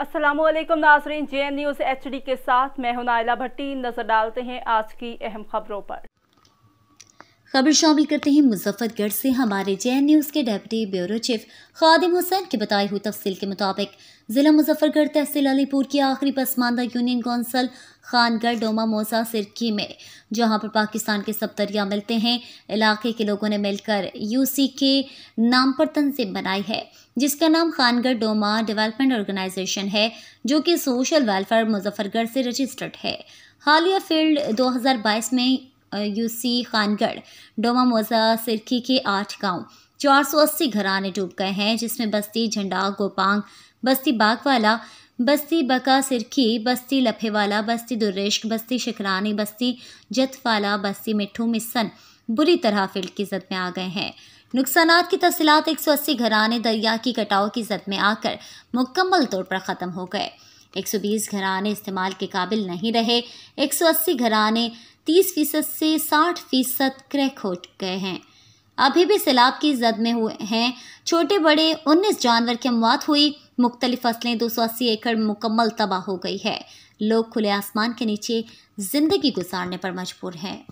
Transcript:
अस्सलामुअलैकुम नाज़रीन, JN news HD के साथ मैं हूं नाइला भट्टी। नजर डालते हैं आज की अहम खबरों पर। खबर शामिल करते हैं मुजफ्फरगढ़ से। हमारे JN न्यूज़ के डेप्यूटी ब्यूरो चीफ खादिम हुसैन की बताई हुई तफसील के मुताबिक जिला मुजफ्फरगढ़ तहसील अलीपुर की आखिरी पसमानदा यूनियन कौंसल खानगढ़ डोमा मोसा सिरकी में, जहां पर पाकिस्तान के सब दरिया मिलते हैं, इलाके के लोगों ने मिलकर UC के नाम पर तंजीम बनाई है, जिसका नाम खानगढ़ डोमा डेवलपमेंट ऑर्गेनाइजेशन है, जो कि सोशल वेलफेयर मुजफ्फरगढ़ से रजिस्टर्ड है। हालिया फील्ड 2022 में UC खानगढ़ डोमा मोजा सिरकी के 8 गांव 480 घराने डूब गए हैं, जिसमें बस्ती झंडा गोपांग, बस्ती बागवाला, बस्ती बका सिरकी, बस्ती लफेवाला, बस्ती दुर्रेश्क, बस्ती शिकरानी, बस्ती जतवाला, बस्ती मिठू मिसन बुरी तरह फील्ड की जद में आ गए हैं। नुकसानात की तफसीलात 180 घराने दरिया की कटाव की जद में आकर मुकम्मल तौर पर ख़त्म हो गए। 120 घराने इस्तेमाल के काबिल नहीं रहे। 180 घराने 30% से 60% क्रैक हो गए हैं। अभी भी सैलाब की जद में हुए हैं। छोटे बड़े 19 जानवर की अमवात हुई। मुख्तलिफ फसलें 280 एकड़ मुकम्मल तबाह हो गई है। लोग खुले आसमान के नीचे जिंदगी गुजारने पर मजबूर हैं।